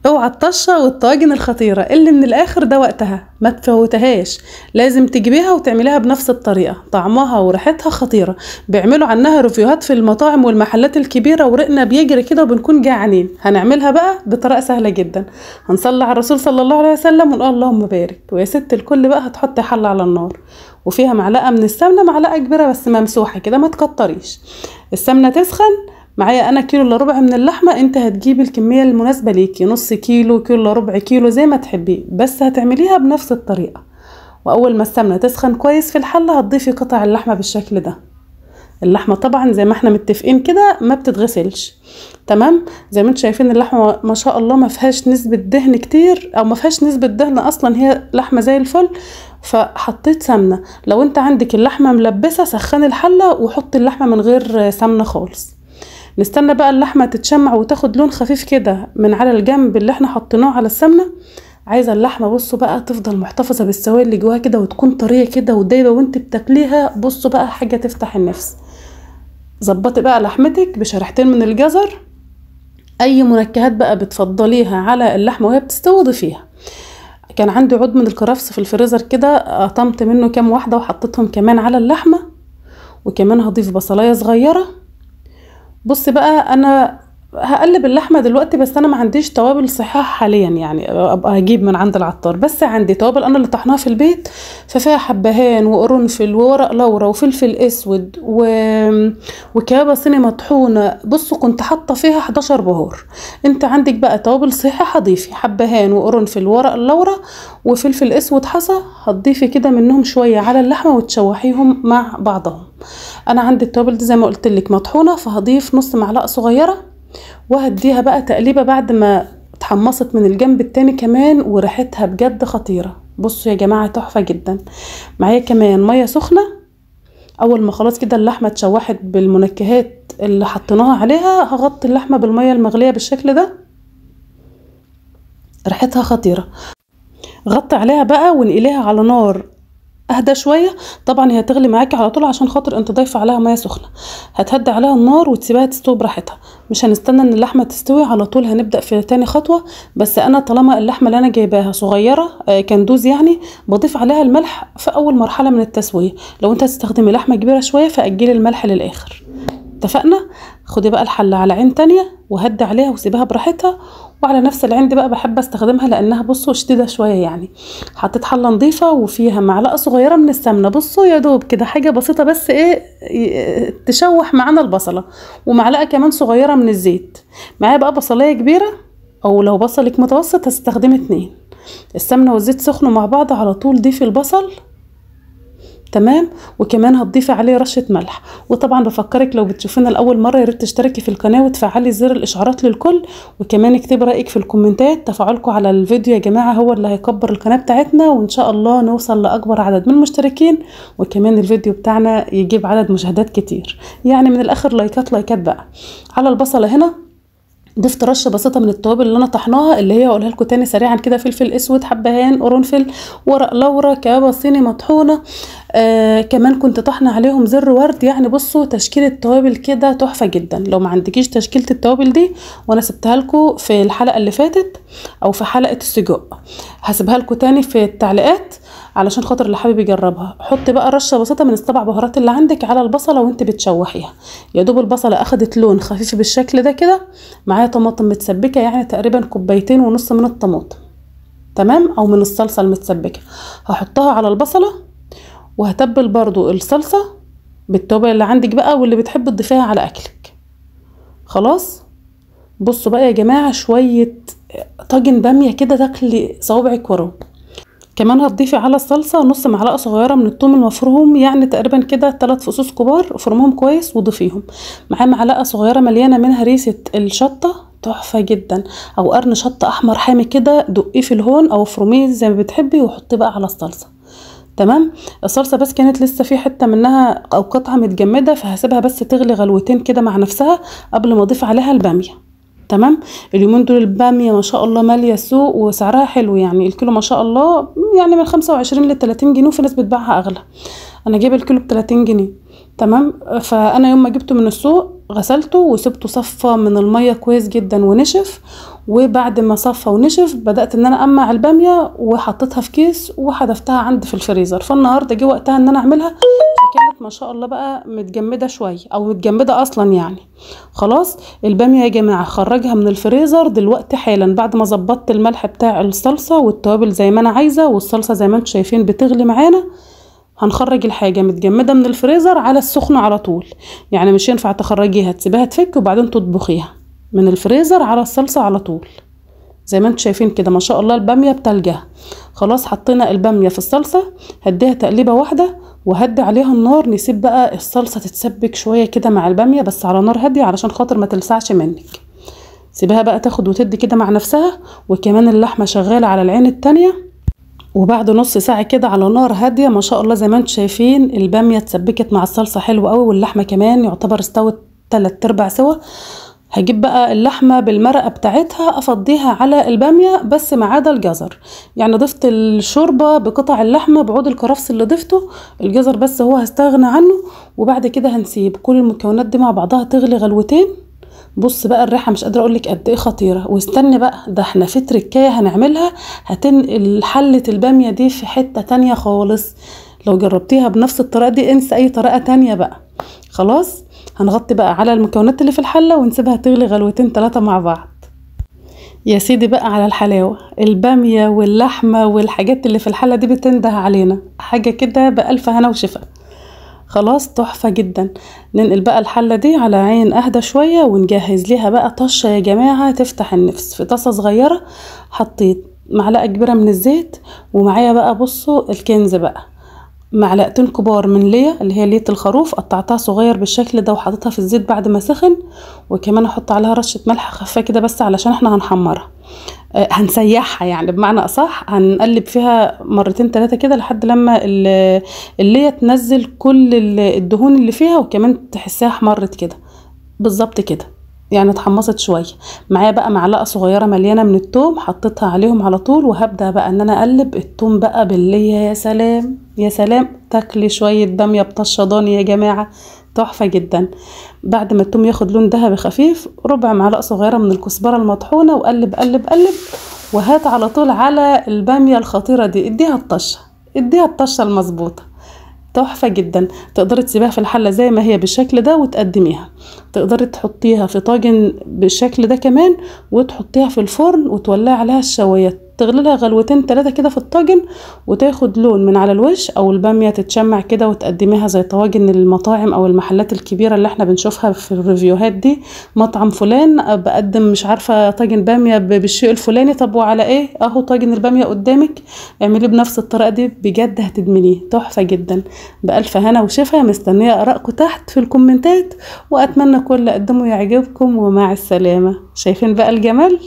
اوعى الطشه والطواجن الخطيره اللي من الاخر ده وقتها ما تفوتهاش، لازم تجيبيها وتعمليها بنفس الطريقه، طعمها وريحتها خطيره. بيعملوا عنها ريفيوهات في المطاعم والمحلات الكبيره ورقنا بيجري كده وبنكون جعانين. هنعملها بقى بطريقه سهله جدا. هنصلي على الرسول صلى الله عليه وسلم ونقول اللهم بارك. ويا ست الكل بقى هتحطي حله على النار وفيها معلقه من السمنه، معلقه كبيره بس ممسوحه كده ما تكتريش. السمنه تسخن. معايا انا كيلو الا ربع من اللحمه، انت هتجيبي الكميه المناسبه ليكي، نص كيلو، كيلو الا ربع كيلو، زي ما تحبيه، بس هتعمليها بنفس الطريقه. واول ما السمنه تسخن كويس في الحله هتضيفي قطع اللحمه بالشكل ده. اللحمه طبعا زي ما احنا متفقين كده ما بتتغسلش، تمام؟ زي ما انتم شايفين اللحمه ما شاء الله ما فيهاش نسبه دهن كتير، او ما فيهاش نسبه دهن اصلا، هي لحمه زي الفل. فحطيت سمنه. لو انت عندك اللحمه ملبسه سخني الحله وحطي اللحمه من غير سمنه خالص. نستنى بقى اللحمه تتشمع وتاخد لون خفيف كده من على الجنب اللي احنا حطيناه على السمنه. عايزه اللحمه بصوا بقى تفضل محتفظه بالسوائل اللي جواها كده وتكون طريه كده ودايبه وانت بتاكليها. بصوا بقى حاجه تفتح النفس. ظبطي بقى لحمتك بشريحتين من الجزر. اي منكهات بقى بتفضليها على اللحمه وهي بتستوي ضيفيها. كان عندي عود من الكرفس في الفريزر كده، قطمت منه كام واحده وحطيتهم كمان على اللحمه. وكمان هضيف بصلايه صغيره. بص بقى انا هقلب اللحمه دلوقتي، بس انا ما عنديش توابل صحيحه حاليا، يعني ابقى هجيب من عند العطار. بس عندي توابل انا اللي طحناها في البيت، ففيها حبهان وقرنفل وورق لورا وفلفل اسود وكابه صيني مطحونه. بصوا كنت حاطه فيها 11 بهار. انت عندك بقى توابل صحيحه هضيفي حبهان وقرنفل وورق لورا وفلفل اسود حصى، هتضيفي كده منهم شويه على اللحمه وتشوحيهم مع بعضهم. انا عندي التوابل دي زي ما قلت لك مطحونه، فهضيف نص معلقه صغيره وهديها بقى تقليبه بعد ما اتحمصت من الجنب التاني كمان، وريحتها بجد خطيره. بصوا يا جماعه تحفه جدا. معايا كمان ميه سخنه. اول ما خلاص كده اللحمه اتشوحت بالمنكهات اللي حطيناها عليها، هغطي اللحمه بالميه المغليه بالشكل ده. ريحتها خطيره. غطي عليها بقى ونقليها على نار اهدى شويه. طبعا هي هتغلي معاكي على طول عشان خاطر انت ضايفه عليها ميه سخنه. هتهدي عليها النار وتسيبها تستوي براحتها. مش هنستنى ان اللحمه تستوي على طول، هنبدا في تاني خطوه. بس انا طالما اللحمه اللي انا جايباها صغيره كندوز يعني، بضيف عليها الملح في اول مرحله من التسويه. لو انت هتستخدمي لحمه كبيره شويه فاجلي الملح للاخر. اتفقنا؟ خدي بقى الحله على عين تانية وهدي عليها وسيبها براحتها. وعلى نفس العين دي بقى بحب استخدمها لانها بصوا شديده شويه يعني. حطيت حله نظيفه وفيها معلقه صغيره من السمنه. بصوا يا دوب كده حاجه بسيطه، بس ايه تشوح معانا البصله. ومعلقه كمان صغيره من الزيت. معايا بقى بصلايه كبيره، او لو بصلك متوسط هستخدمي 2. السمنه والزيت سخنوا مع بعض على طول ضيفي البصل. تمام. وكمان هتضيفي عليه رشه ملح. وطبعا بفكرك لو بتشوفينا لاول مره يا ريت تشتركي في القناه وتفعلي زر الاشعارات للكل. وكمان اكتبي رايك في الكومنتات. تفاعلكم على الفيديو يا جماعه هو اللي هيكبر القناه بتاعتنا، وان شاء الله نوصل لاكبر عدد من المشتركين، وكمان الفيديو بتاعنا يجيب عدد مشاهدات كتير. يعني من الاخر لايكات لايكات بقى. على البصله هنا ضفت رشه بسيطه من التوابل اللي انا طحناها، اللي هي اقولها لكم تاني سريعا كده: فلفل اسود، حبهان، قرنفل، ورق لورا، كابه صيني مطحونه. كمان كنت طحنه عليهم زر ورد. يعني بصوا تشكيله التوابل كده تحفه جدا. لو ما عندكيش تشكيله التوابل دي، وانا سبتها لكم في الحلقه اللي فاتت او في حلقه السجق، هسيبها لكم تاني في التعليقات علشان خاطر اللي حابب يجربها. حطي بقى رشه بسيطه من السبع بهارات اللي عندك على البصله وانت بتشوحيها. يا دوب البصله اخدت لون خفيف بالشكل ده كده. معايا طماطم متسبكه، يعني تقريبا 2.5 كوباية من الطماطم، تمام، او من الصلصه المتسبكه. هحطها على البصله وهتبل برضو الصلصه بالتوابل اللي عندك بقى واللي بتحب تضيفيها على اكلك. خلاص. بصوا بقى يا جماعه شويه طاجن باميه كده تاكلي صوابعك وراه. كمان هتضيفي على الصلصه نص معلقه صغيره من الثوم المفروم، يعني تقريبا كده 3 فصوص كبار، افرمهم كويس وضيفيهم. معاه معلقه صغيره مليانه منها ريسه الشطه تحفه جدا، او قرن شطه احمر حامي كده، دقيه في الهون او افرميه زي ما بتحبي وحطيه بقى على الصلصه. تمام. الصلصه بس كانت لسه في حته منها او قطعه متجمده، فهسيبها بس تغلي غلوتين كده مع نفسها قبل ما اضيف عليها الباميه. تمام. اليومين دول الباميه ما شاء الله ماليه السوق وسعرها حلو، يعني الكيلو ما شاء الله يعني من 25 ل 30 جنيه، وفي ناس بتباعها اغلى. انا جايبه الكيلو ب 30 جنيه. تمام. فانا يوم ما جبته من السوق غسلته وسبته صفى من المية كويس جدا ونشف. وبعد ما صفى ونشف بدأت ان انا امع البامية وحطيتها في كيس وحذفتها عندي في الفريزر. فالنهاردة جه وقتها ان انا اعملها، فكانت ما شاء الله بقى متجمدة شوية او متجمدة اصلا يعني. خلاص البامية يا جماعة خرجها من الفريزر دلوقتي حالا بعد ما ظبطت الملح بتاع الصلصة والتوابل زي ما انا عايزة، والصلصة زي ما انتم شايفين بتغلي معانا. هنخرج الحاجة متجمدة من الفريزر على السخن على طول، يعني مش ينفع تخرجيها تسيبها تفك وبعدين تطبخيها، من الفريزر على الصلصة على طول زي ما انتم شايفين كده. ما شاء الله البامية بتلجها. خلاص حطينا البامية في الصلصة، هديها تقليبة واحدة وهدي عليها النار. نسيب بقى الصلصة تتسبك شوية كده مع البامية بس على نار هادية علشان خاطر ما تلسعش منك. سيبها بقى تاخد وتدي كده مع نفسها، وكمان اللحمة شغالة على العين التانية. وبعد نص ساعة كده على نار هادية ما شاء الله زي ما انتم شايفين البامية اتسبكت مع الصلصة حلوة قوي، واللحمة كمان يعتبر استوت 3/4 سوا. هجيب بقى اللحمة بالمرقة بتاعتها افضيها على البامية بس ما عدا الجزر، يعني ضفت الشوربة بقطع اللحمة بعود الكرفس اللي ضفته، الجزر بس هو هستغنى عنه. وبعد كده هنسيب كل المكونات دي مع بعضها تغلي غلوتين. بص بقى الريحه مش قادره اقولك قد ايه خطيره. واستني بقى ده احنا في تركايه هنعملها هتنقل حله الباميه دي في حته تانية خالص. لو جربتيها بنفس الطريقه دي انسى اي طريقه تانية بقى. خلاص هنغطي بقى على المكونات اللي في الحله ونسيبها تغلي غلوتين 3 مع بعض. يا سيدي بقى على الحلاوه، الباميه واللحمه والحاجات اللي في الحله دي بتنده علينا حاجه كده بألف هنا وشفا. خلاص تحفة جدا. ننقل بقى الحلة دي على عين اهدى شوية ونجهز ليها بقى طشة يا جماعة تفتح النفس. في طاسة صغيرة حطيت معلقة كبيرة من الزيت، ومعايا بقى بصوا الكنز بقى معلقتين كبار من ليا اللي هي لية الخروف، قطعتها صغير بالشكل ده وحطيتها في الزيت بعد ما سخن. وكمان احط عليها رشة ملح خفيفة كده بس علشان احنا هنحمرها، هنسيحها يعني بمعنى اصح. هنقلب فيها مرتين 3 كده لحد لما اللي تنزل كل الدهون اللي فيها، وكمان تحسها احمرت كده بالظبط كده يعني اتحمصت شويه. معايا بقى معلقه صغيره مليانه من التوم حطيتها عليهم على طول، وهبدا بقى ان انا اقلب التوم بقى بالليه. يا سلام يا سلام، تاكلي شويه باميه بطشه ضاني يا جماعه تحفه جدا. بعد ما التوم ياخد لون ذهبي خفيف ربع معلقه صغيره من الكزبره المطحونه وقلب قلب قلب، وهات على طول على الباميه الخطيره دي اديها الطشه، اديها الطشه المظبوطه تحفة جدا. تقدري تسيبيها في الحلة زي ما هي بالشكل ده وتقدميها، تقدري تحطيها في طاجن بالشكل ده كمان وتحطيها في الفرن وتولعي عليها الشواية تغلي لها غلوتين 3 كده في الطاجن وتاخد لون من على الوش، او البامية تتشمع كده وتقدميها زي طواجن المطاعم او المحلات الكبيرة اللي احنا بنشوفها في الريفيوهات دي. مطعم فلان بقدم مش عارفة طاجن بامية بالشيء الفلاني، طب وعلى ايه؟ اهو طاجن البامية قدامك، اعمليه بنفس الطريقة دي بجد هتدمنيه تحفة جدا. بألف هنا وشفا. مستنية ارائكم تحت في الكومنتات، واتمنى كل اللي قدمه يعجبكم، ومع السلامة. شايفين بقى الجمال؟